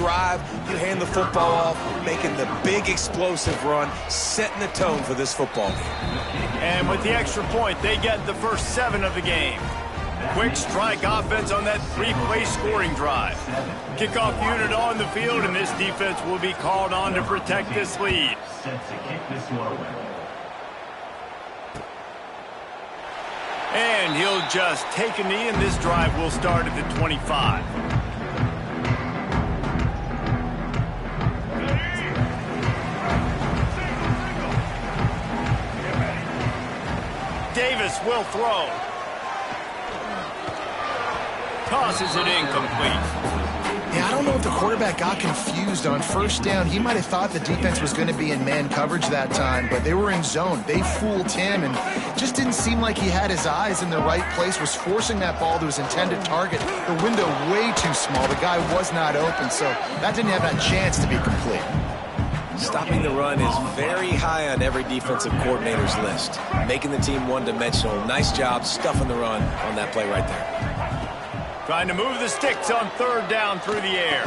drive, you hand the football off, making the big explosive run, setting the tone for this football game. And with the extra point, they get the first 7 of the game. Quick strike offense on that 3-play scoring drive. Kickoff unit on the field, and this defense will be called on to protect this lead. And he'll just take a knee, and this drive will start at the 25. Davis will throw. Tosses it incomplete. Yeah, I don't know if the quarterback got confused on first down. He might have thought the defense was going to be in man coverage that time, but they were in zone. They fooled him and just didn't seem like he had his eyes in the right place, was forcing that ball to his intended target. The window way too small. The guy was not open, so that didn't have that chance to be complete. Stopping the run is very high on every defensive coordinator's list. Making the team one-dimensional. Nice job stuffing the run on that play right there. Trying to move the sticks on third down through the air.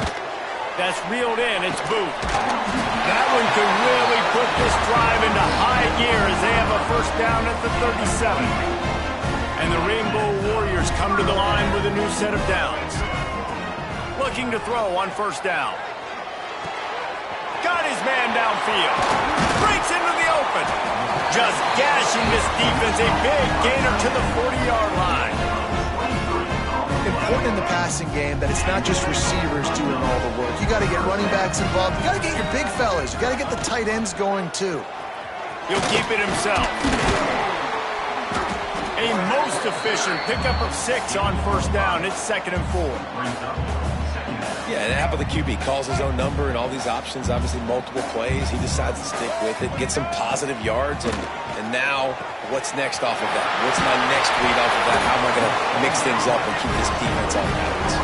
That's reeled in. It's Booth. That one could really put this drive into high gear as they have a first down at the 37. And the Rainbow Warriors come to the line with a new set of downs. Looking to throw on first down. Got his man downfield. Breaks into the open. Just gashing this defense. A big gainer to the 40-yard line. Important in the passing game that it's not just receivers doing all the work. You got to get running backs involved. You got to get your big fellas. You got to get the tight ends going too. He'll keep it himself. A most efficient pickup of 6 on first down. It's 2nd and 4. Yeah, and how about the QB? Calls his own number and all these options, obviously multiple plays. He decides to stick with it, get some positive yards, and now what's next off of that? What's my next read off of that? How am I going to mix things up and keep this defense on balance?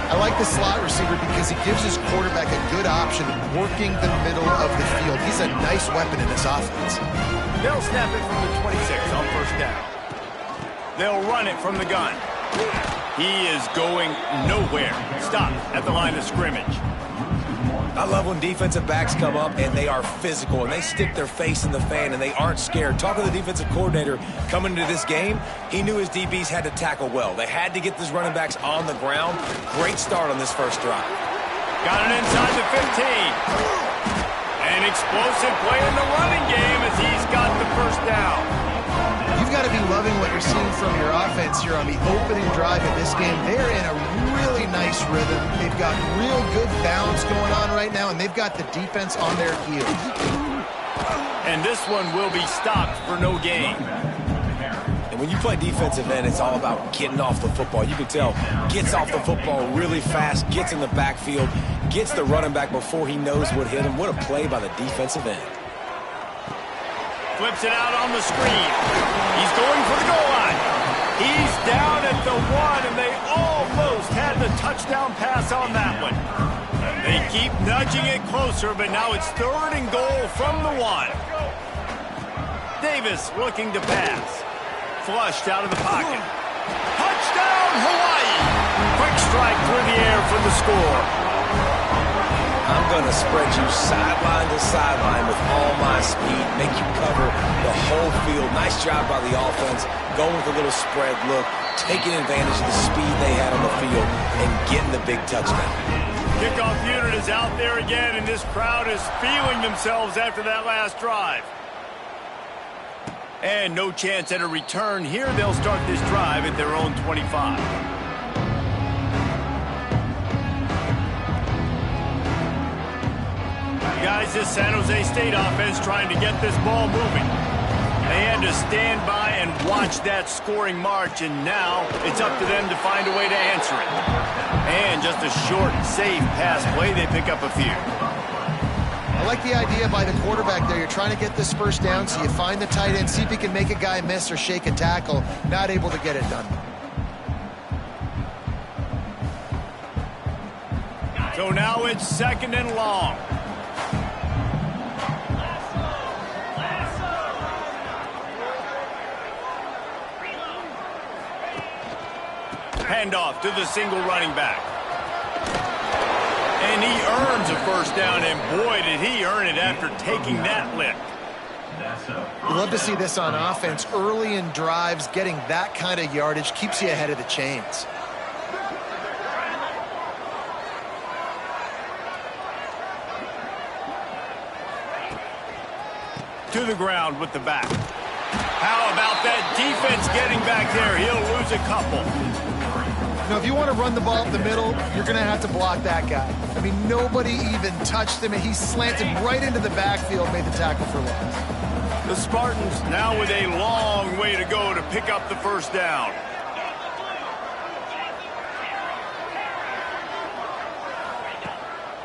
I like the slot receiver because he gives his quarterback a good option working the middle of the field. He's a nice weapon in this offense. They'll snap it from the 26 on first down. They'll run it from the gun. He is going nowhere. Stop at the line of scrimmage. I love when defensive backs come up and they are physical and they stick their face in the fan and they aren't scared. Talking to the defensive coordinator coming into this game, he knew his DBs had to tackle well. They had to get these running backs on the ground. Great start on this first drive. Got it inside the 15. An explosive play in the running game as he's got the first down. You've got to be loving what you're seeing from your offense here on the opening drive of this game. They're in a really nice rhythm. They've got real good balance going on right now, and they've got the defense on their heels. And this one will be stopped for no gain. And when you play defensive end, it's all about getting off the football. You can tell, gets off the football really fast, gets in the backfield, gets the running back before he knows what hit him. What a play by the defensive end. Flips it out on the screen. He's going for the goal line. He's down at the 1, and they almost had the touchdown pass on that one. They keep nudging it closer, but now it's 3rd and goal from the 1. Davis looking to pass. Flushed out of the pocket. Touchdown, Hawaii! Quick strike through the air for the score. I'm going to spread you sideline to sideline with all my speed, make you cover the whole field. Nice job by the offense, going with a little spread look, taking advantage of the speed they had on the field, and getting the big touchdown. Kickoff unit is out there again, and this crowd is feeling themselves after that last drive. And no chance at a return here. They'll start this drive at their own 25. Guys, this San Jose State offense trying to get this ball moving. They had to stand by and watch that scoring march, and now it's up to them to find a way to answer it. And just a short, safe pass play, they pick up a few. I like the idea by the quarterback there. You're trying to get this first down, so you find the tight end, see if he can make a guy miss or shake a tackle. Not able to get it done. So now it's 2nd and long. Handoff to the single running back. And earns a first down, and boy, did he earn it after taking that lick. Love to see this on offense. Early in drives, getting that kind of yardage keeps you ahead of the chains. To the ground with the back. How about that defense getting back there? He'll lose a couple. Now, if you want to run the ball up the middle, you're going to have to block that guy. I mean, nobody even touched him, and he slanted right into the backfield, made the tackle for loss. The Spartans now with a long way to go to pick up the first down.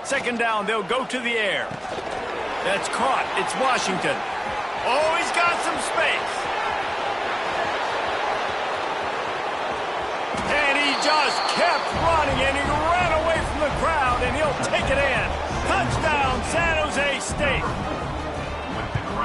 Second down, they'll go to the air. That's caught. It's Washington. Oh, he's got some space. And he just kept running, and he ran away from the crowd, and he'll take it in. Touchdown, San Jose State.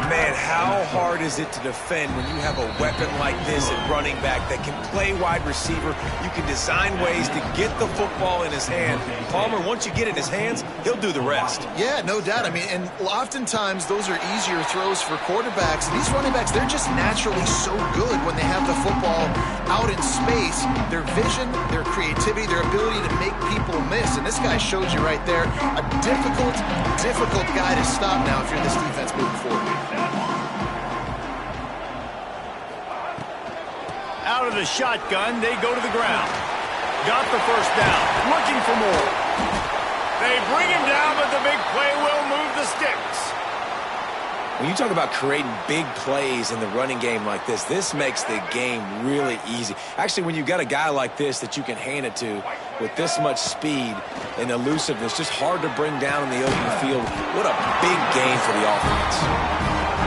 Man, how hard is it to defend when you have a weapon like this at running back that can play wide receiver? You can design ways to get the football in his hand. Palmer, once you get it in his hands, he'll do the rest. Yeah, no doubt. I mean, and oftentimes those are easier throws for quarterbacks. These running backs, they're just naturally so good when they have the football out in space. Their vision, their creativity, their ability to make people miss. And this guy showed you right there, a difficult guy to stop now if you're this defense moving forward. Out of the shotgun, they go to the ground. Got the first down, looking for more. They bring him down, but the big play will move the sticks. When you talk about creating big plays in the running game like this makes the game really easy. Actually, when you've got a guy like this that you can hand it to with this much speed and elusiveness, just hard to bring down in the open field. What a big game for the offense.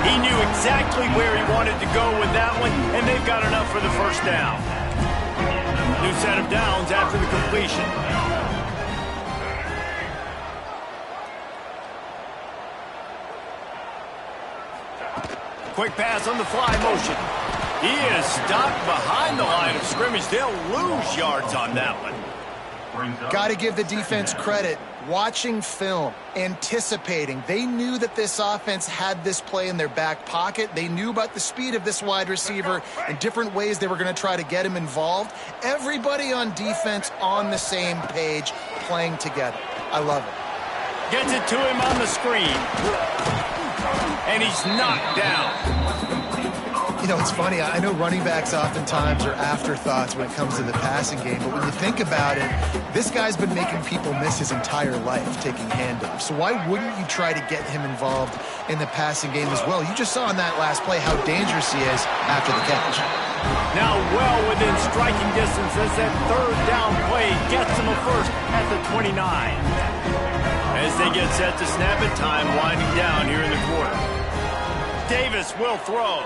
He knew exactly where he wanted to go with that one, and they've got enough for the first down. New set of downs after the completion. Quick pass on the fly motion. He is stopped behind the line of scrimmage. They'll lose yards on that one. Got to give the defense credit. Watching film, anticipating. They knew that this offense had this play in their back pocket. They knew about the speed of this wide receiver and different ways they were going to try to get him involved. Everybody on defense on the same page, playing together. I love it. Gets it to him on the screen. And he's knocked down. You know, it's funny. I know running backs oftentimes are afterthoughts when it comes to the passing game, but when you think about it, this guy's been making people miss his entire life taking handoffs. So why wouldn't you try to get him involved in the passing game as well? You just saw in that last play how dangerous he is after the catch. Now well within striking distance as that third down play gets him a first at the 29. As they get set to snap it, time winding down here in the quarter. Davis will throw.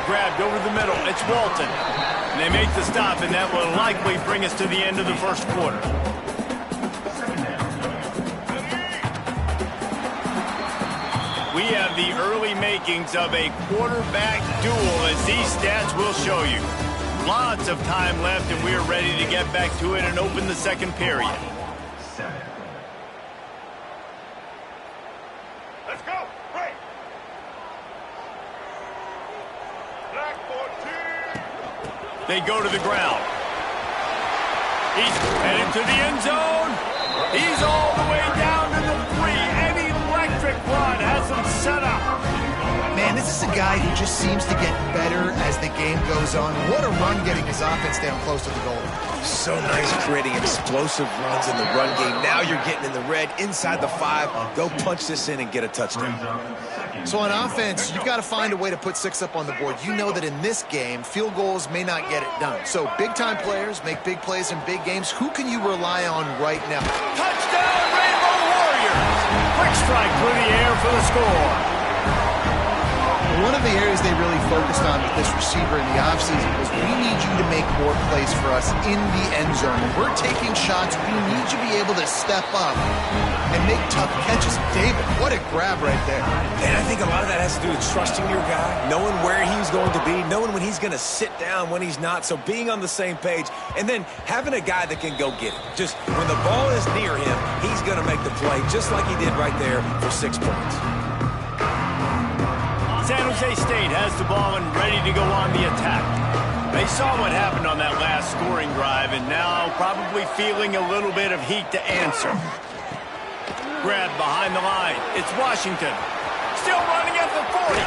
Grabbed over the middle. It's Walton. And they make the stop, and that will likely bring us to the end of the first quarter. We have the early makings of a quarterback duel, as these stats will show you. Lots of time left, and we are ready to get back to it and open the second period. Let's go. Right. Black 14. They go to the ground. He's headed to the end zone. He's all the way down to the 3. An electric run has him set up. Man, this is a guy who just seems to get better as the game goes on. What a run getting his offense down close to the goal. So nice creating explosive runs in the run game. Now you're getting in the red, inside the 5. Go punch this in and get a touchdown. So on offense, you've got to find a way to put 6 up on the board. You know that in this game, field goals may not get it done. So big-time players make big plays in big games. Who can you rely on right now? Touchdown, Rainbow Warriors! Quick strike through the air for the score. One of the areas they really focused on with this receiver in the offseason was we need you to make more plays for us in the end zone. When we're taking shots, we need you to be able to step up and make tough catches. David, what a grab right there. And I think a lot of that has to do with trusting your guy, knowing where he's going to be, knowing when he's going to sit down, when he's not, so being on the same page, and then having a guy that can go get it. Just when the ball is near him, he's going to make the play, just like he did right there for 6 points. San Jose State has the ball and ready to go on the attack. They saw what happened on that last scoring drive and now probably feeling a little bit of heat to answer. Grab behind the line. It's Washington. Still running at the 40.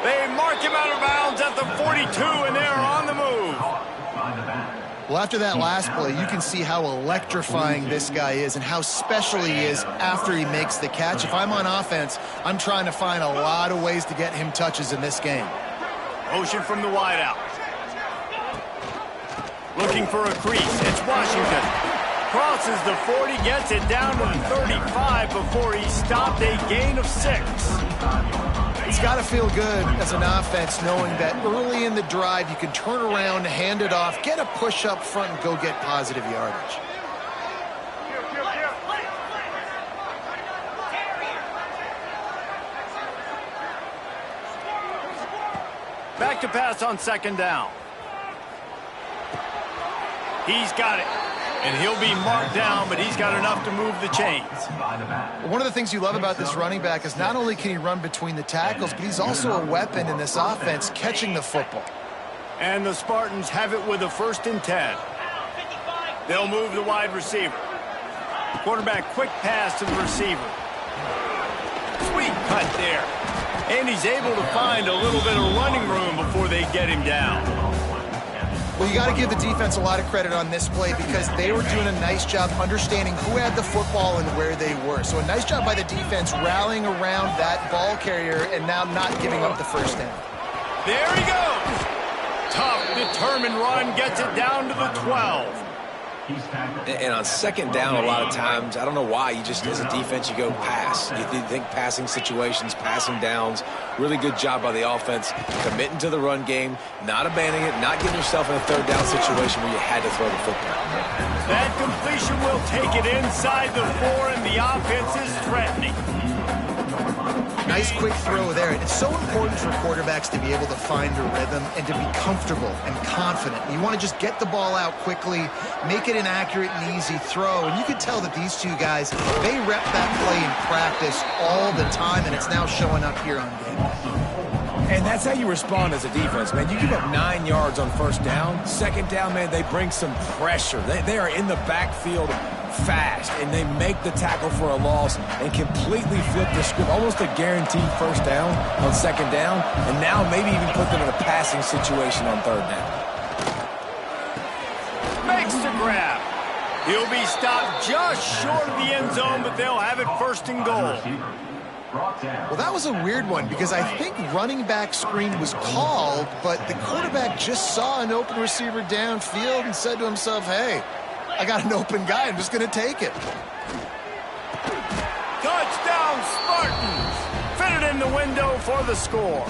They mark him out of bounds at the 42, and they're on the move. Well, after that last play, you can see how electrifying this guy is and how special he is after he makes the catch. If I'm on offense, I'm trying to find a lot of ways to get him touches in this game. Motion from the wideout. Looking for a crease. It's Washington. Crosses the 40, gets it down to the 35 before he stopped, a gain of 6. It's got to feel good as an offense knowing that early in the drive you can turn around, hand it off, get a push up front, and go get positive yardage. Back to pass on 2nd down. He's got it. And he'll be marked down, but he's got enough to move the chains. One of the things you love about this running back is not only can he run between the tackles, but he's also a weapon in this offense catching the football. And the Spartans have it with a 1st and 10. They'll move the wide receiver. Quarterback quick pass to the receiver. Sweet cut there. And he's able to find a little bit of running room before they get him down. Well, you got to give the defense a lot of credit on this play because they were doing a nice job understanding who had the football and where they were. So a nice job by the defense rallying around that ball carrier and now not giving up the 1st down. There he goes. Tough, determined run, gets it down to the 12. And on 2nd down, a lot of times, I don't know why, you just, as a defense, you go pass. You think passing situations, passing downs. Really good job by the offense, committing to the run game, not abandoning it, not getting yourself in a 3rd down situation where you had to throw the football. That completion will take it inside the 4, and the offense is threatening. Nice quick throw there. It's so important for quarterbacks to be able to find a rhythm and to be comfortable and confident. You want to just get the ball out quickly, make it an accurate and easy throw. And you can tell that these two guys, they rep that play in practice all the time, and it's now showing up here on game. And that's how you respond as a defense, man. You give up 9 yards on 1st down. 2nd down, man, they bring some pressure. They are in the backfield fast, and they make the tackle for a loss and completely flip the script. Almost a guaranteed 1st down on 2nd down, and now maybe even put them in a passing situation on 3rd down. Makes the grab. He'll be stopped just short of the end zone, but they'll have it 1st and goal. Well, that was a weird one because I think running back screen was called, but the quarterback just saw an open receiver downfield and said to himself, hey, I got an open guy. I'm just going to take it. Touchdown, Spartans! Fitted in the window for the score.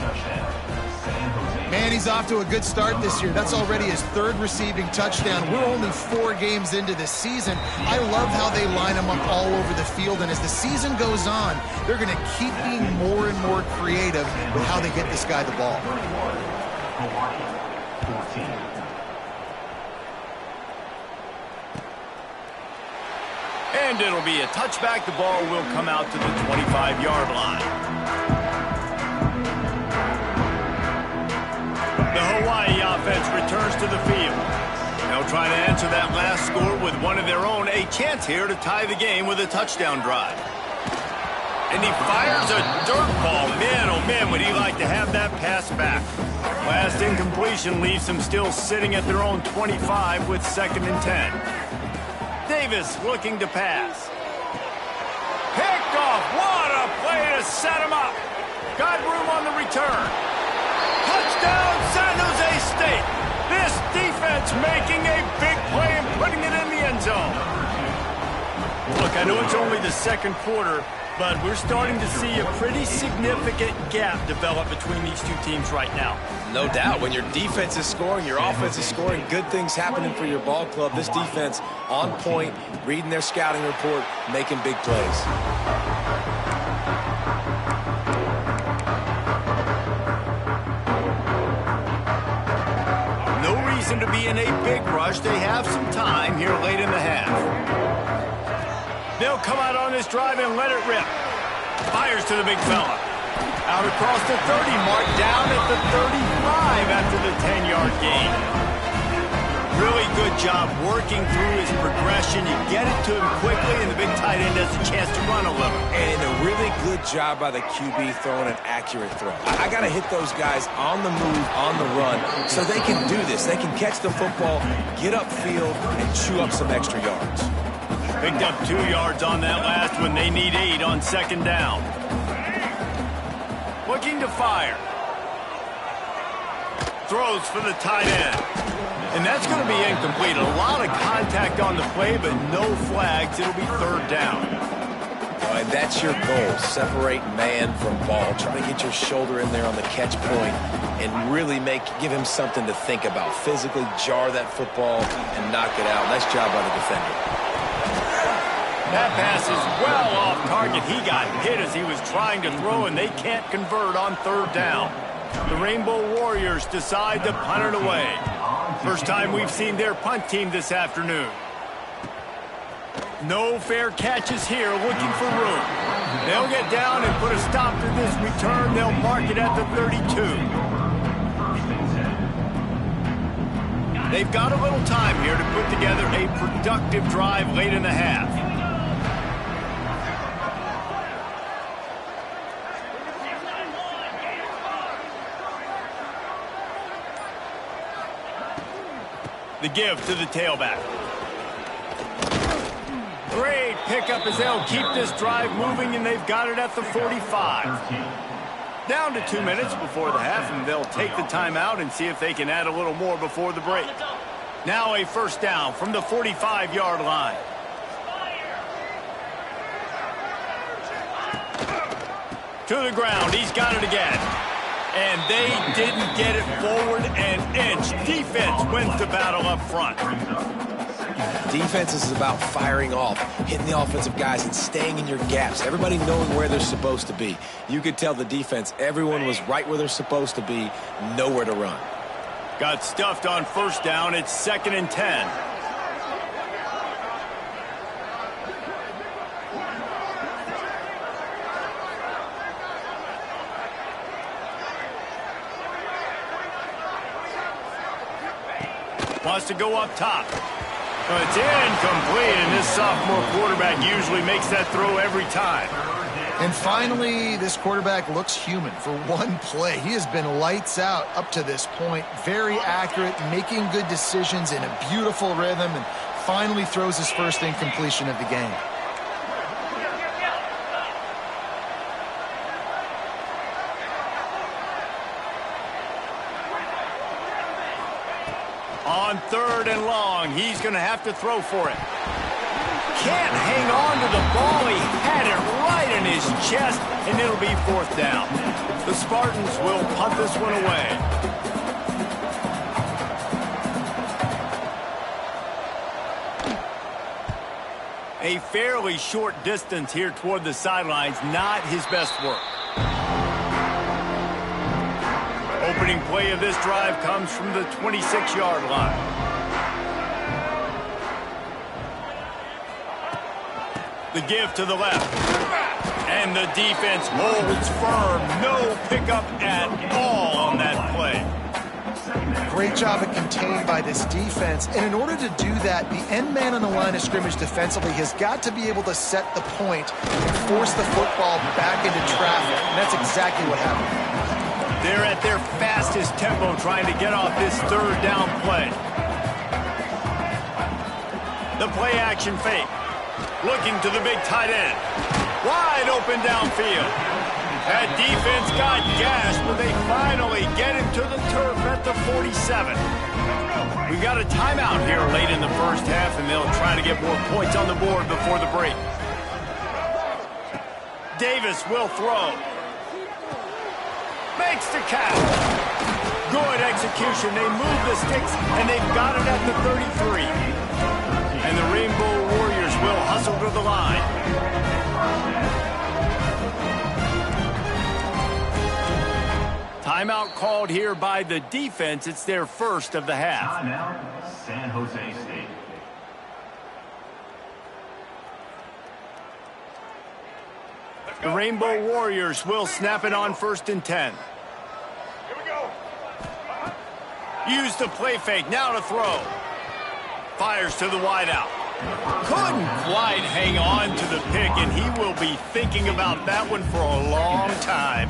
Man, he's off to a good start this year. That's already his 3rd receiving touchdown. We're only 4 games into this season. I love how they line him up all over the field, and as the season goes on, they're going to keep being more and more creative with how they get this guy the ball. And it'll be a touchback. The ball will come out to the 25-yard line. The Hawaii offense returns to the field. They'll try to answer that last score with one of their own. A chance here to tie the game with a touchdown drive. And he fires a dirt ball. Man, oh man, would he like to have that pass back. Last incompletion leaves them still sitting at their own 25 with 2nd and 10. Davis looking to pass. Picked off. What a play to set him up. Got room on the return. Touchdown, San Jose State. This defense making a big play and putting it in the end zone. Look, I know it's only the 2nd quarter, But we're starting to see a pretty significant gap develop between these two teams right now. No doubt. When your defense is scoring, your offense is scoring, good things happening for your ball club. This defense on point, reading their scouting report, making big plays. No reason to be in a big rush. They have some time here late in the half. They'll come out on this drive and let it rip. Fires to the big fella. Out across the 30 mark, down at the 35 after the 10-yard gain. Really good job working through his progression. You get it to him quickly, and the big tight end has a chance to run a little. And a really good job by the QB throwing an accurate throw. I got to hit those guys on the move, on the run, so they can do this. They can catch the football, get upfield, and chew up some extra yards. Picked up 2 yards on that last one. They need 8 on second down. Looking to fire. Throws for the tight end. And that's going to be incomplete. A lot of contact on the play, but no flags. It'll be third down. And that's your goal. Separate man from ball. Try to get your shoulder in there on the catch point and really give him something to think about. Physically jar that football and knock it out. Nice job by the defender. That pass is well off target. He got hit as he was trying to throw, and they can't convert on third down. The Rainbow Warriors decide to punt it away. First time we've seen their punt team this afternoon. No fair catches here, looking for room. They'll get down and put a stop to this return. They'll mark it at the 32. They've got a little time here to put together a productive drive late in the half. The give to the tailback. Great pickup as they'll keep this drive moving, and they've got it at the 45. Down to 2 minutes before the half, and they'll take the timeout and see if they can add a little more before the break. Now a first down from the 45-yard line. To the ground. He's got it again. And they didn't get it forward an inch. Defense wins the battle up front. Defense is about firing off, hitting the offensive guys and staying in your gaps. Everybody knowing where they're supposed to be. You could tell the defense, everyone was right where they're supposed to be, nowhere to run. Got stuffed on first down. It's 2nd and 10. Wants to go up top. It's incomplete, and this sophomore quarterback usually makes that throw every time. And finally, this quarterback looks human for one play. He has been lights out up to this point. Very accurate, making good decisions in a beautiful rhythm, and finally throws his first incompletion of the game. On 3rd and long, he's going to have to throw for it. Can't hang on to the ball. He had it right in his chest, and it'll be 4th down. The Spartans will punt this one away. A fairly short distance here toward the sidelines, not his best work. Opening play of this drive comes from the 26-yard line. The give to the left. And the defense holds firm. No pickup at all on that play. Great job of contained by this defense. And in order to do that, the end man on the line of scrimmage defensively has got to be able to set the point and force the football back into traffic. And that's exactly what happened. They're at their fastest tempo trying to get off this 3rd down play. The play action fake. Looking to the big tight end. Wide open downfield. That defense got gashed, but they finally get him to the turf at the 47. We've got a timeout here late in the first half, and they'll try to get more points on the board before the break. Davis will throw. Makes the catch. Good execution. They move the sticks, and they've got it at the 33. And the Rainbow Warriors will hustle to the line. Timeout called here by the defense. It's their first of the half. Timeout, San Jose State. The Rainbow Warriors will snap it on 1st and 10. Here we go. Use the play fake. Now to throw. Fires to the wideout. Couldn't quite hang on to the pick, and he will be thinking about that one for a long time.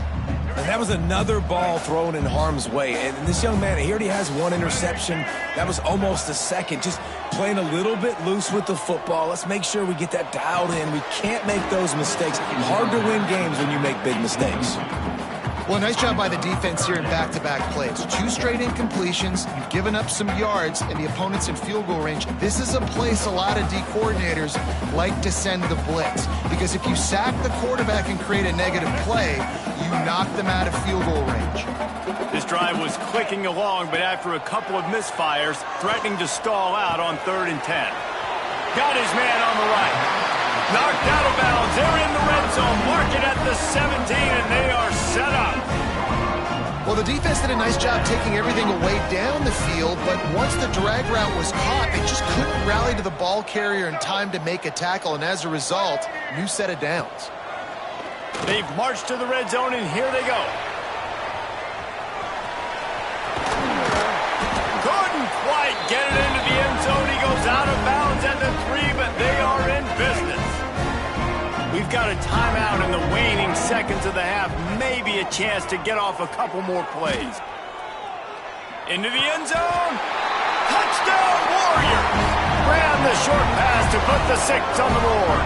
And that was another ball thrown in harm's way. And this young man, he already has one interception. That was almost a second. Just playing a little bit loose with the football. Let's make sure we get that dialed in. We can't make those mistakes. Hard to win games when you make big mistakes. Well, nice job by the defense here in back-to-back plays. 2 straight incompletions. You've given up some yards, and the opponent's in field goal range. This is a place a lot of D coordinators like to send the blitz, because if you sack the quarterback and create a negative play, you knock them out of field goal range. This drive was clicking along, but after a couple of misfires, threatening to stall out on 3rd and 10. Got his man on the right. Knocked out of bounds. They're in the red zone. Mark it at the 17, and they are set up. Well, the defense did a nice job taking everything away down the field, but once the drag route was caught, they just couldn't rally to the ball carrier in time to make a tackle, and as a result, new set of downs. They've marched to the red zone, and here they go. Couldn't quite get it into the end zone. He goes out of bounds at the 3, but they are in business. We've got a timeout in the waning seconds of the half. Maybe a chance to get off a couple more plays. Into the end zone. Touchdown, Warriors! Ran the short pass to put the 6 on the board.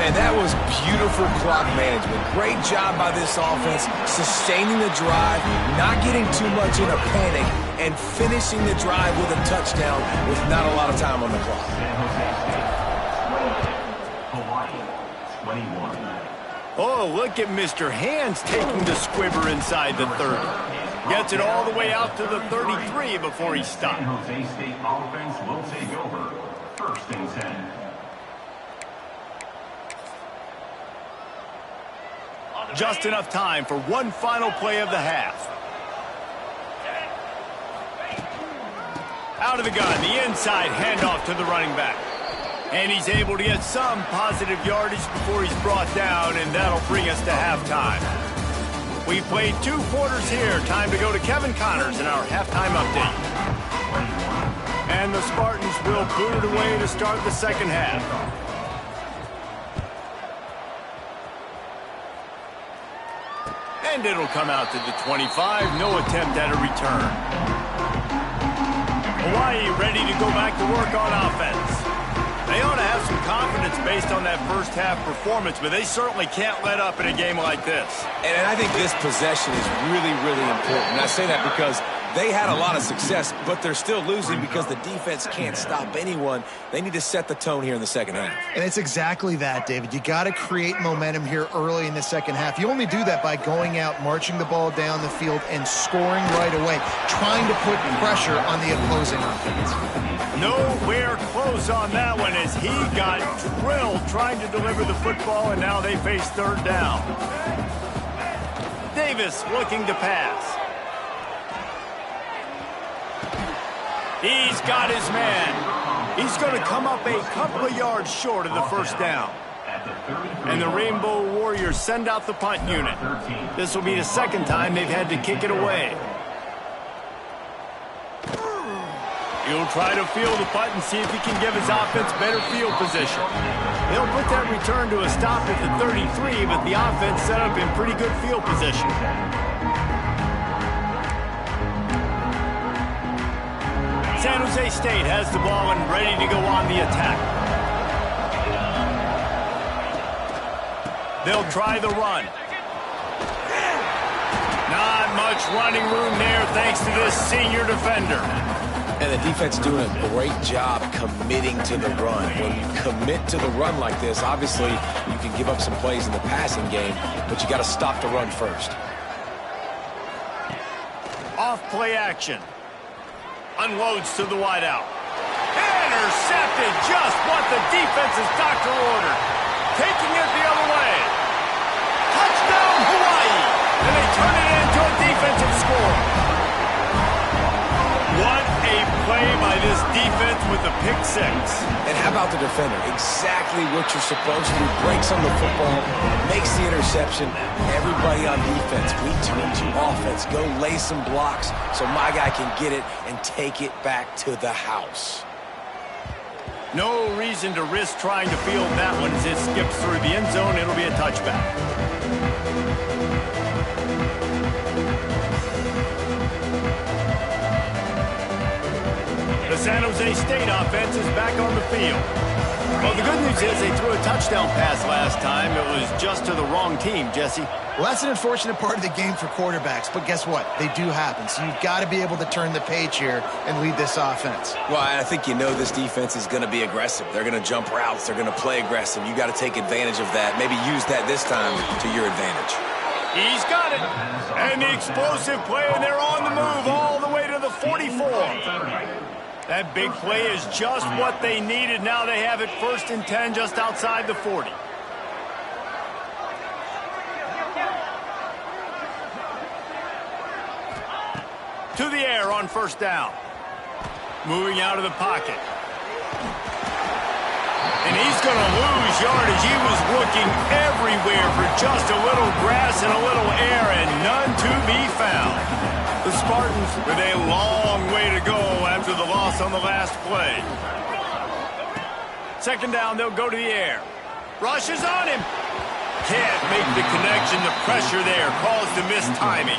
Man, that was beautiful clock management. Great job by this offense, sustaining the drive, not getting too much in a panic, and finishing the drive with a touchdown with not a lot of time on the clock. Hawaii, 21. Oh, look at Mr. Hands taking the squibber inside the 30. Gets it all the way out to the 33 before he stopped. San Jose State offense will take over. 1st and 10. Just enough time for one final play of the half. Out of the gun, the inside handoff to the running back. And he's able to get some positive yardage before he's brought down, and that'll bring us to halftime. We played 2 quarters here. Time to go to Kevin Connors in our halftime update. And the Spartans will boot it away to start the second half. And it'll come out to the 25. No attempt at a return. Hawaii ready to go back to work on offense. They ought to have some confidence based on that first half performance, but they certainly can't let up in a game like this. And I think this possession is really, really important. And I say that because they had a lot of success, but they're still losing because the defense can't stop anyone. They need to set the tone here in the second half. And it's exactly that, David. You got to create momentum here early in the second half. You only do that by going out, marching the ball down the field, and scoring right away, trying to put pressure on the opposing offense. Nowhere close on that one as he got drilled trying to deliver the football, and now they face 3rd down. Davis looking to pass. He's got his man. He's going to come up a couple of yards short of the 1st down. And the Rainbow Warriors send out the punt unit. This will be the 2nd time they've had to kick it away. He'll try to field the punt and see if he can give his offense better field position. He'll put that return to a stop at the 33, but the offense set up in pretty good field position. San Jose State has the ball and ready to go on the attack. They'll try the run. Not much running room there thanks to this senior defender. And the defense is doing a great job committing to the run. When you commit to the run like this, obviously you can give up some plays in the passing game, but you got to stop the run first. Off play action. Unloads to the wideout. Intercepted, just what the defense's doctor ordered. Taking it the other way. Touchdown, Hawaii! And they turn it into a defensive score. What a play by this defense with the pick six. And how about the defender? Exactly what you're supposed to do. Breaks on the football, makes the interception. Everybody on defense, we turn to offense. Go lay some blocks so my guy can get it and take it back to the house. No reason to risk trying to field that one as it skips through the end zone. It'll be a touchback. The San Jose State offense is back on the field. Well, the good news is they threw a touchdown pass last time. It was just to the wrong team, Jesse. Well, that's an unfortunate part of the game for quarterbacks, but guess what? They do happen. So you've got to be able to turn the page here and lead this offense. Well, I think you know this defense is going to be aggressive. They're going to jump routes. They're going to play aggressive. You got to take advantage of that. Maybe use that this time to your advantage. He's got it. And the explosive play, and they're on the move all the way to the 44. That big play is just what they needed. Now they have it 1st and 10 just outside the 40. To the air on 1st down. Moving out of the pocket. And he's going to lose yardage. He was looking everywhere for just a little grass and a little air, and none to be found. The Spartans with a long way to go after the loss on the last play. 2nd down, they'll go to the air. Rush is on him. Can't make the connection. The pressure there caused the mistiming.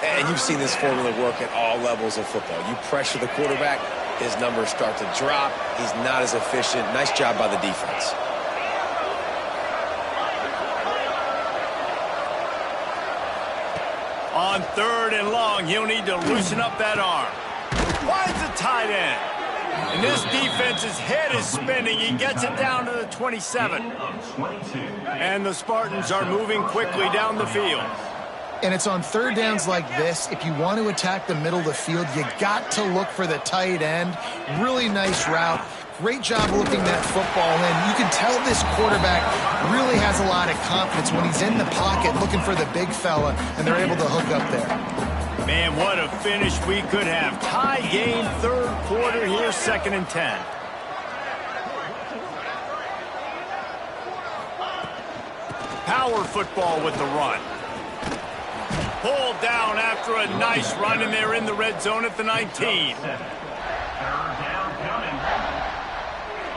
And you've seen this formula work at all levels of football. You pressure the quarterback, his numbers start to drop. He's not as efficient. Nice job by the defense. On 3rd and long, he'll need to loosen up that arm. Finds the tight end. And this defense's head is spinning. He gets it down to the 27. And the Spartans are moving quickly down the field. And it's on 3rd downs like this. If you want to attack the middle of the field, you got to look for the tight end. Really nice route. Great job looking that football in. You can tell this quarterback really has a lot of confidence when he's in the pocket looking for the big fella, and they're able to hook up there. Man, what a finish we could have. Tie game, 3rd quarter here, 2nd and 10. Power football with the run. Pulled down after a nice run, and they're in the red zone at the 19.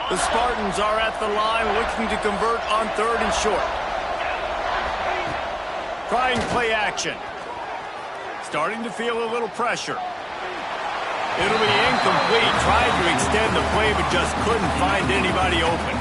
The Spartans are at the line looking to convert on 3rd and short. Trying play action. Starting to feel a little pressure. It'll be incomplete. Tried to extend the play, but just couldn't find anybody open.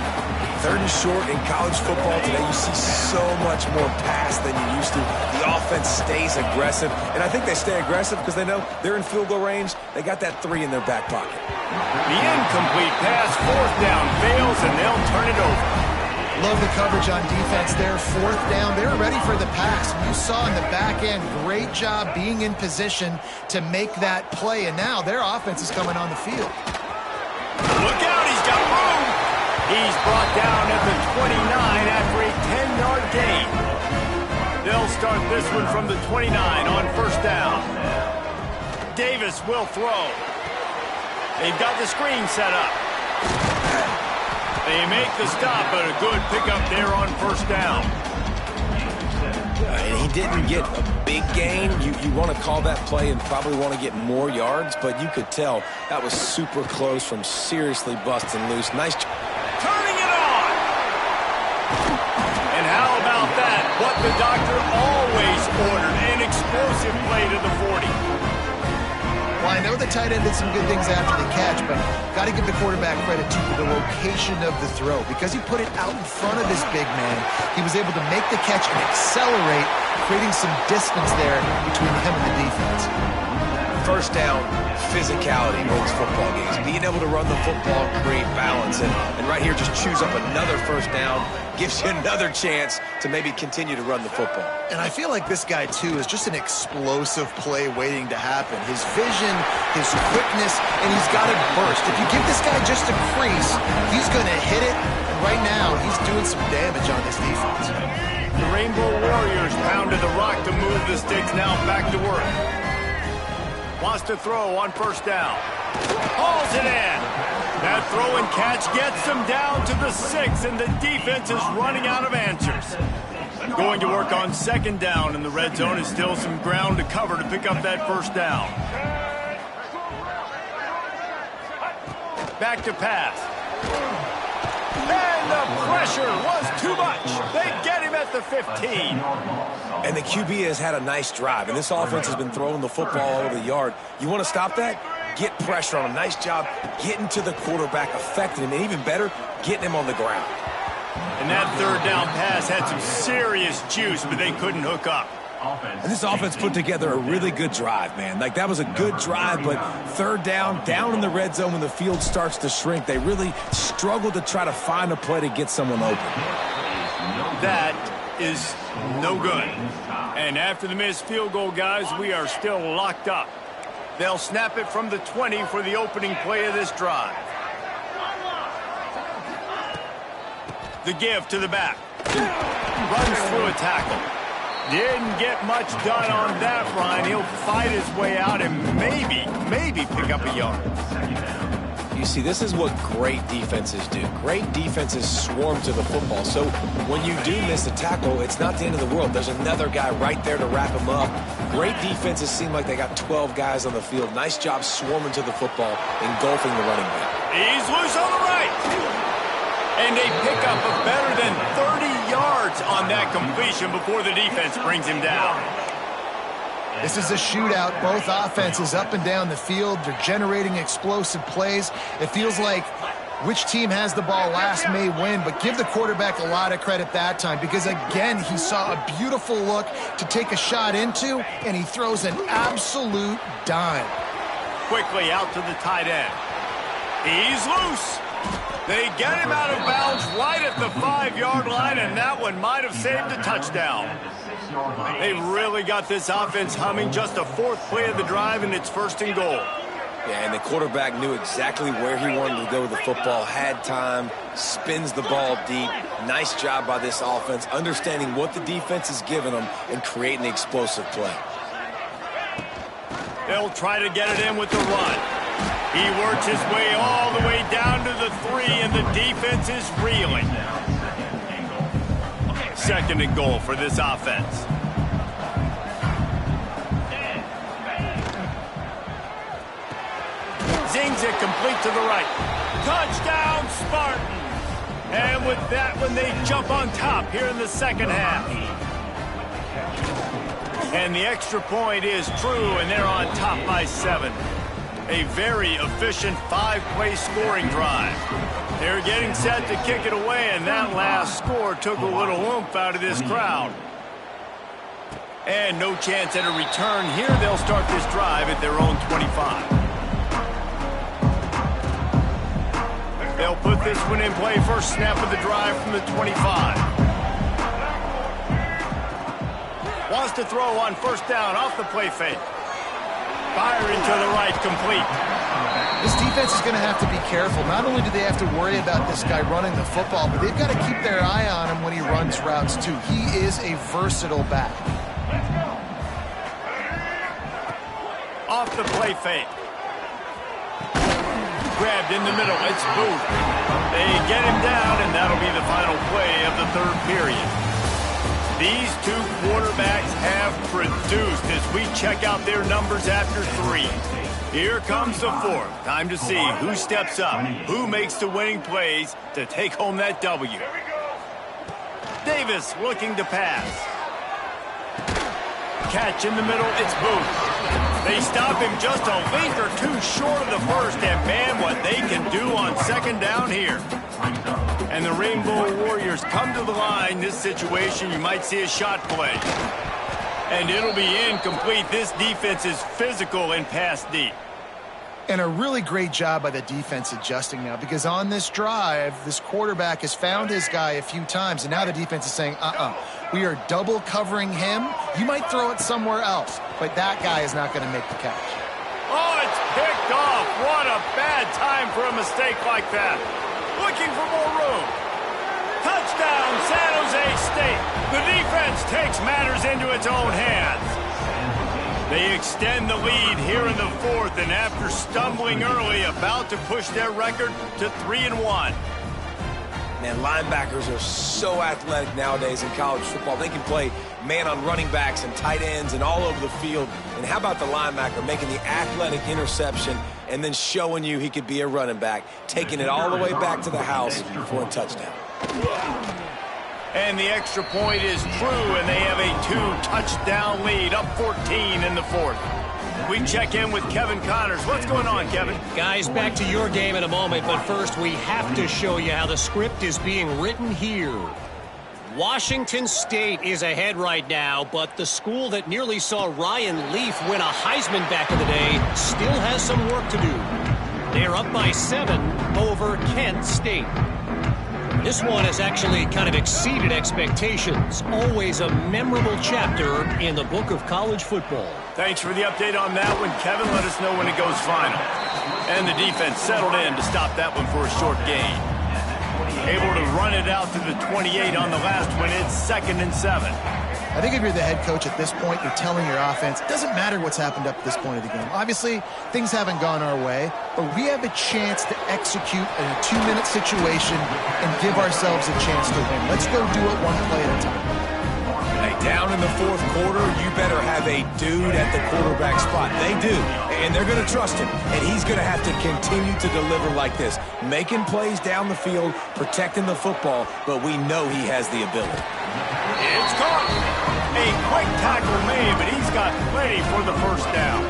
3rd and short in college football today, you see so much more pass than you used to. The offense stays aggressive, and I think they stay aggressive because they know they're in field goal range. They got that 3 in their back pocket. The incomplete pass, 4th down, fails, and they'll turn it over. Love the coverage on defense there. 4th down, they were ready for the pass. You saw in the back end, great job being in position to make that play, and now their offense is coming on the field. Look out, he's got room. He's brought down at the 29 after a 10-yard gain. They'll start this one from the 29 on 1st down. Davis will throw. They've got the screen set up. They make the stop, but a good pickup there on 1st down. And he didn't get a big gain. You want to call that play and probably want to get more yards, but you could tell that was super close from seriously busting loose. Nice. Turning it on. And how about that? What the doctor always ordered, an explosive play to the 40. Well, I know the tight end did some good things after the catch, but got to give the quarterback credit to the location of the throw. Because he put it out in front of his big man, he was able to make the catch and accelerate, creating some distance there between him and the defense. first down physicality wins football games. Being able to run the football, create balance, and right here just choose up another first down gives you another chance to maybe continue to run the football. And I feel like this guy, too, is just an explosive play waiting to happen. His vision, his quickness, and he's got it burst. If you give this guy just a crease, he's going to hit it. And right now, he's doing some damage on this defense. The Rainbow Warriors pounded the rock to move the sticks, now back to work. Wants to throw on first down. Hauls it in. That throw and catch gets them down to the 6, and the defense is running out of answers. Going to work on second down, and the red zone is still some ground to cover to pick up that first down. Back to pass. And the pressure was too much. They get him at the 15. And the QB has had a nice drive, and this offense has been throwing the football all over the yard. You want to stop that? Get pressure on him. Nice job getting to the quarterback, affecting him, and even better, getting him on the ground. And that third down pass had some serious juice, but they couldn't hook up. And this offense put together a really good drive, man. Like, that was a good drive, but third down in the red zone when the field starts to shrink, they really struggled to try to find a play to get someone open. That is no good. And after the missed field goal, guys, we are still locked up. They'll snap it from the 20 for the opening play of this drive. The give to the back. Runs through a tackle. Didn't get much done on that, Ryan. He'll fight his way out and maybe pick up a yard. You see, this is what great defenses do. Great defenses swarm to the football. So when you do miss a tackle, it's not the end of the world. There's another guy right there to wrap him up. Great defenses seem like they got 12 guys on the field. Nice job swarming to the football, engulfing the running back. He's loose on the right. And a pickup of better than 30 yards on that completion before the defense brings him down. This is a shootout. Both offenses up and down the field. They're generating explosive plays. It feels like which team has the ball last may win, but give the quarterback a lot of credit that time because, again, he saw a beautiful look to take a shot into, and he throws an absolute dime. Quickly out to the tight end. He's loose. They get him out of bounds right at the 5-yard line, and that one might have saved a touchdown. They've really got this offense humming. Just a fourth play of the drive, and it's first and goal. Yeah, and the quarterback knew exactly where he wanted to go with the football, had time, spins the ball deep. Nice job by this offense, understanding what the defense is giving them and creating the explosive play. They'll try to get it in with the run. He works his way all the way down to the 3, and the defense is reeling. Second and goal for this offense. Zings it complete to the right. Touchdown, Spartans! And with that one, they jump on top here in the second half. And the extra point is true, and they're on top by 7. A very efficient 5-play scoring drive. They're getting set to kick it away, and that last score took a little oomph out of this crowd. And no chance at a return here. They'll start this drive at their own 25. They'll put this one in play. First snap of the drive from the 25. Wants to throw on first down off the play fake. Firing to the right, complete. This defense is going to have to be careful. Not only do they have to worry about this guy running the football, but they've got to keep their eye on him when he runs routes, too. He is a versatile back. Off the play fake. Grabbed in the middle. It's Booth. They get him down, and that'll be the final play of the third period. These two quarterbacks have produced as we check out their numbers after 3. Here comes the fourth. Time to see who steps up, who makes the winning plays to take home that W. Davis looking to pass. Catch in the middle, it's Booth. They stop him just a link or two short of the first, and man, what they can do on second down here. And the Rainbow Warriors come to the line. This situation, you might see a shot play. And it'll be incomplete. This defense is physical and pass deep. And a really great job by the defense adjusting now, because on this drive, this quarterback has found his guy a few times, and now the defense is saying, we are double covering him. You might throw it somewhere else, but that guy is not going to make the catch. Oh, it's picked off. What a bad time for a mistake like that. Looking for more room. Touchdown, San Jose State. The defense takes matters into its own hands. They extend the lead here in the fourth, and after stumbling early, about to push their record to 3-1. Man, linebackers are so athletic nowadays in college football. They can play man on running backs and tight ends and all over the field. And how about the linebacker making the athletic interception and then showing you he could be a running back, taking it all the way back to the house for a touchdown. And the extra point is true, and they have a 2-touchdown lead, up 14 in the fourth. We check in with Kevin Connors. What's going on, Kevin? Guys, back to your game in a moment, but first we have to show you how the script is being written here. Washington State is ahead right now, but the school that nearly saw Ryan Leaf win a Heisman back in the day still has some work to do. They're up by 7 over Kent State. This one has actually kind of exceeded expectations. Always a memorable chapter in the book of college football. Thanks for the update on that one, Kevin. Let us know when it goes final. And the defense settled in to stop that one for a short gain. Able to run it out to the 28 on the last one. It's 2nd and 7. I think if you're the head coach at this point, you're telling your offense, it doesn't matter what's happened up to this point of the game. Obviously, things haven't gone our way, but we have a chance to execute in a 2-minute situation and give ourselves a chance to win. Let's go do it one play at a time. Hey, down in the fourth quarter, you better have a dude at the quarterback spot. They do, and they're going to trust him, and he's going to have to continue to deliver like this, making plays down the field, protecting the football, but we know he has the ability. It's caught. A quick tackle made, but he's got plenty for the first down.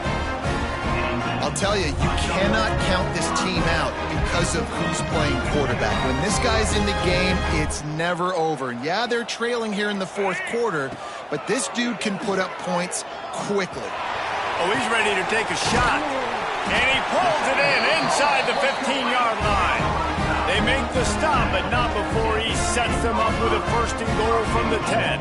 I'll tell you, you cannot count this team out because of who's playing quarterback. When this guy's in the game, it's never over. And yeah, they're trailing here in the fourth quarter, but this dude can put up points quickly. Oh, he's ready to take a shot. And he pulls it in inside the 15-yard line. They make the stop, but not before he sets them up with a 1st and goal from the 10.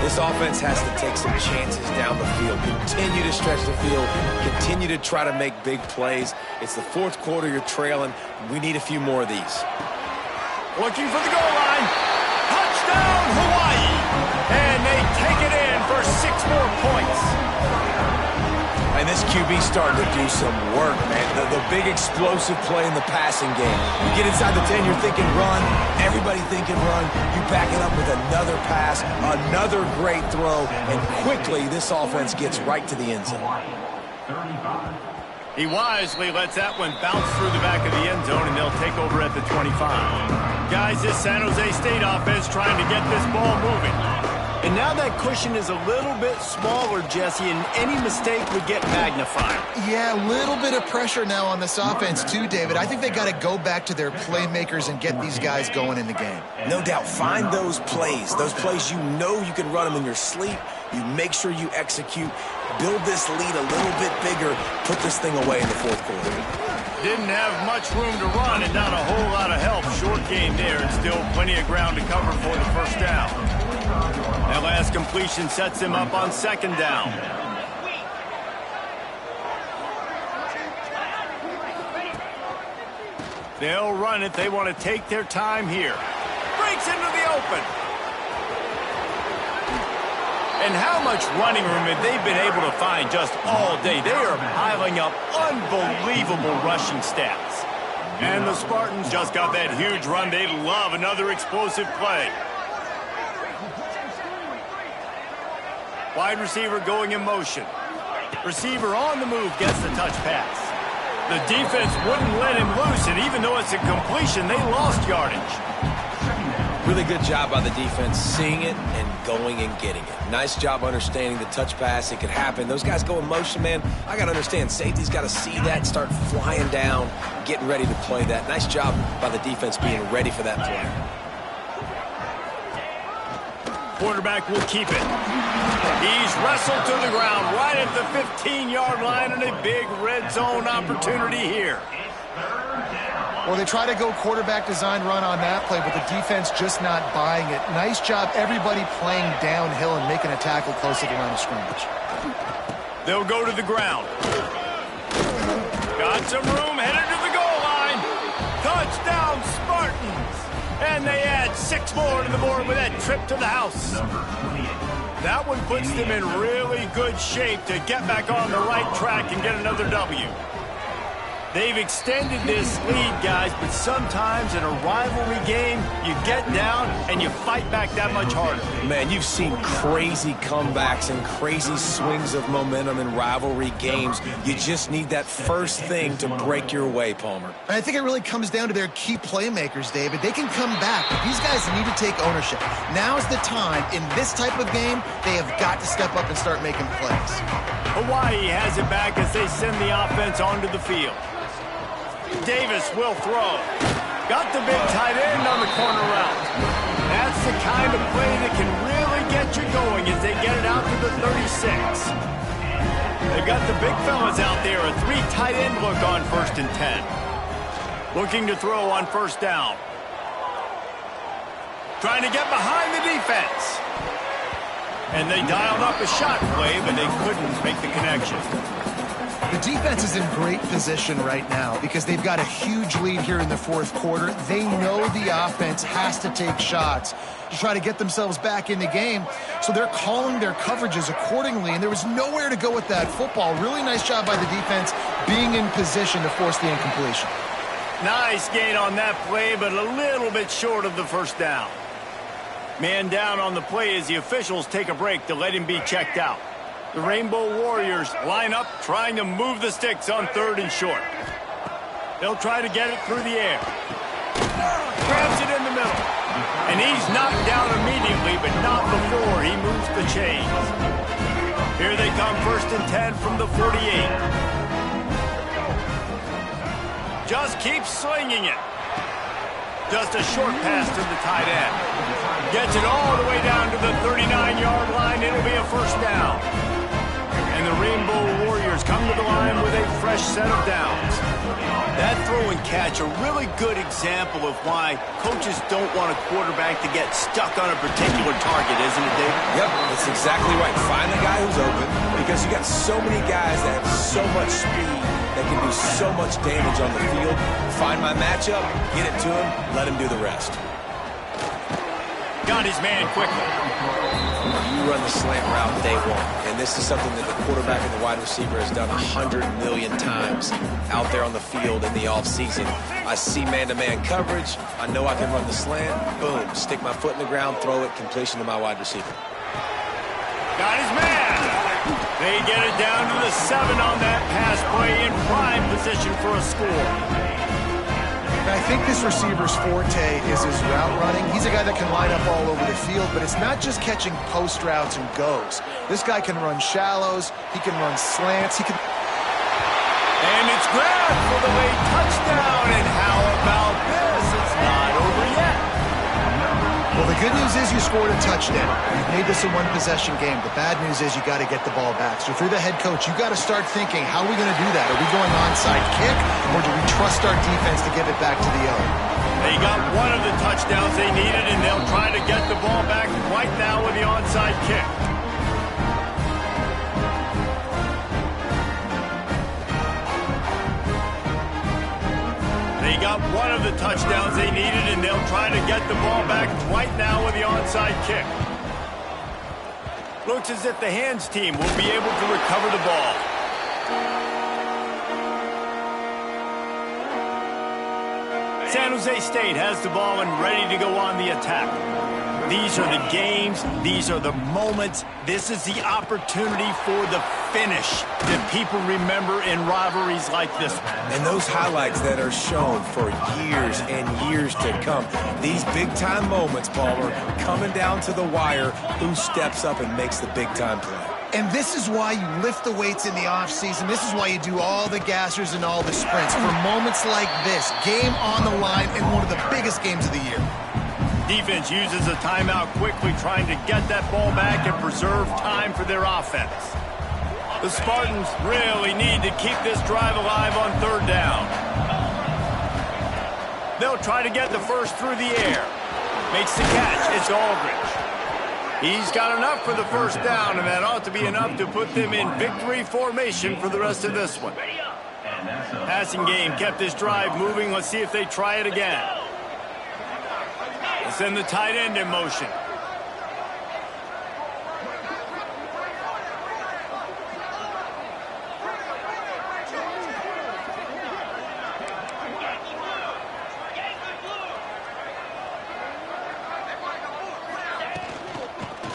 This offense has to take some chances down the field, continue to stretch the field, continue to try to make big plays. It's the fourth quarter, you're trailing. We need a few more of these. Looking for the goal line. Touchdown, Hawaii. And they take it in for 6 more points. And this QB starting to do some work, man. The big explosive play in the passing game. You get inside the 10, you're thinking run. Everybody thinking run. You back it up with another pass, another great throw, and quickly this offense gets right to the end zone. He wisely lets that one bounce through the back of the end zone, and they'll take over at the 25. Guys, this San Jose State offense trying to get this ball moving. And now that cushion is a little bit smaller, Jesse, and any mistake would get magnified. Yeah, a little bit of pressure now on this offense too, David. I think they got to go back to their playmakers and get these guys going in the game. No doubt, find those plays you know you can run them in your sleep. You make sure you execute, build this lead a little bit bigger, put this thing away in the fourth quarter. Didn't have much room to run and not a whole lot of help. Short gain there and still plenty of ground to cover for the first down. That last completion sets him up on 2nd down. They'll run it. They want to take their time here. Breaks into the open. And how much running room have they been able to find just all day? They are piling up unbelievable rushing stats. And the Spartans just got that huge run. They love another explosive play. Wide receiver going in motion. Receiver on the move gets the touch pass. The defense wouldn't let him loose, and even though it's a completion, they lost yardage. Really good job by the defense, seeing it and going and getting it. Nice job understanding the touch pass. It could happen. Those guys go in motion, man. I got to understand, safety's got to see that, start flying down, getting ready to play that. Nice job by the defense being ready for that play. Quarterback will keep it. He's wrestled to the ground right at the 15-yard line, and a big red zone opportunity here. Well, they try to go quarterback design run on that play, but the defense just not buying it. Nice job, everybody playing downhill and making a tackle close to the line of scrimmage. They'll go to the ground. Got some room, headed to the goal line. Touchdown, Spartans. And they add 6 more to the board with that trip to the house. That one puts them in really good shape to get back on the right track and get another W. They've extended this lead, guys, but sometimes in a rivalry game, you get down and you fight back that much harder. Man, you've seen crazy comebacks and crazy swings of momentum in rivalry games. You just need that first thing to break your way, Palmer. I think it really comes down to their key playmakers, David. They can come back, but these guys need to take ownership. Now's the time. In this type of game, they have got to step up and start making plays. Hawaii has it back as they send the offense onto the field. Davis will throw. Got the big tight end on the corner route. That's the kind of play that can really get you going as they get it out to the 36. They've got the big fellas out there. A 3 tight end look on 1st and 10. Looking to throw on 1st down. Trying to get behind the defense. And they dialed up a shot play, but they couldn't make the connection. The defense is in great position right now because they've got a huge lead here in the 4th quarter. They know the offense has to take shots to try to get themselves back in the game. So they're calling their coverages accordingly, and there was nowhere to go with that football. Really nice job by the defense being in position to force the incompletion. Nice gain on that play, but a little bit short of the 1st down. Man down on the play as the officials take a break to let him be checked out. The Rainbow Warriors line up, trying to move the sticks on 3rd and short. They'll try to get it through the air. Grabs it in the middle. And he's knocked down immediately, but not before he moves the chains. Here they come, 1st and 10 from the 48. Just keeps slinging it. Just a short pass to the tight end. Gets it all the way down to the 39-yard line. It'll be a 1st down. And the Rainbow Warriors come to the line with a fresh set of downs. That throw and catch, a really good example of why coaches don't want a quarterback to get stuck on a particular target, isn't it, David? Yep, that's exactly right. Find the guy who's open, because you got so many guys that have so much speed that can do so much damage on the field. Find my matchup, get it to him, let him do the rest. Got his man quickly. You run the slant route day one, and this is something that the quarterback and the wide receiver has done 100 million times out there on the field in the offseason. I see man-to-man coverage. I know I can run the slant. Boom, stick my foot in the ground, throw it, completion to my wide receiver. Got his man. They get it down to the 7 on that pass play, in prime position for a score. I think this receiver's forte is his route running. He's a guy that can line up all over the field, but it's not just catching post routes and goes. This guy can run shallows. He can run slants. He can. And it's grabbed for the late touchdown. And how about this? It's not over yet. Well, the good news is you scored a touchdown. You've made this a one-possession game. The bad news is you got to get the ball back. So if you're the head coach, you got to start thinking, how are we going to do that? Are we going onside kick, or do we trust our defense to give it back to the other? They got one of the touchdowns they needed, and they'll try to get the ball back right now with the onside kick. They got one of the touchdowns they needed, and they'll try to get the ball back right now with the onside kick. Looks as if the hands team will be able to recover the ball. San Jose State has the ball and ready to go on the attack. These are the games. These are the moments. This is the opportunity for the finish that people remember in rivalries like this one. And those highlights that are shown for years and years to come. These big-time moments, Palmer, coming down to the wire, who steps up and makes the big-time play. And this is why you lift the weights in the offseason. This is why you do all the gassers and all the sprints. For moments like this, game on the line in one of the biggest games of the year. Defense uses a timeout quickly, trying to get that ball back and preserve time for their offense. The Spartans really need to keep this drive alive on third down. They'll try to get the first through the air. Makes the catch. It's Aldridge. He's got enough for the first down, and that ought to be enough to put them in victory formation for the rest of this one. Passing game kept this drive moving. Let's see if they try it again. They send the tight end in motion.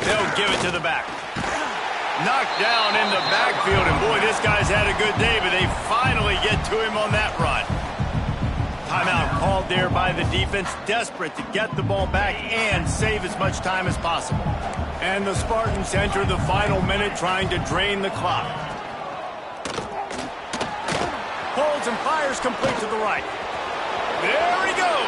They'll give it to the back. Knocked down in the backfield, and boy, this guy's had a good day, but they finally get to him on that run. Timeout called there by the defense, desperate to get the ball back and save as much time as possible. And the Spartans enter the final minute trying to drain the clock. Holds and fires complete to the right. There he goes.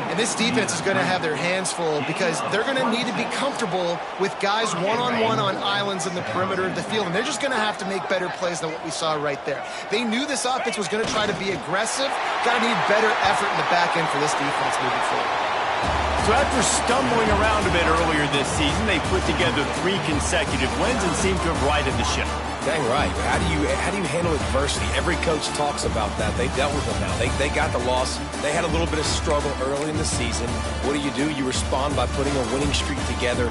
And this defense is going to have their hands full because they're going to need to be comfortable with guys one-on-one on islands in the perimeter of the field, and they're just going to have to make better plays than what we saw right there. They knew this offense was going to try to be aggressive. Got to need better effort in the back end for this defense moving forward. So after stumbling around a bit earlier this season, they put together 3 consecutive wins and seem to have righted the ship. Dang right. How do you handle adversity? Every coach talks about that. They dealt with it now. They got the loss. They had a little bit of struggle early in the season. What do? You respond by putting a winning streak together.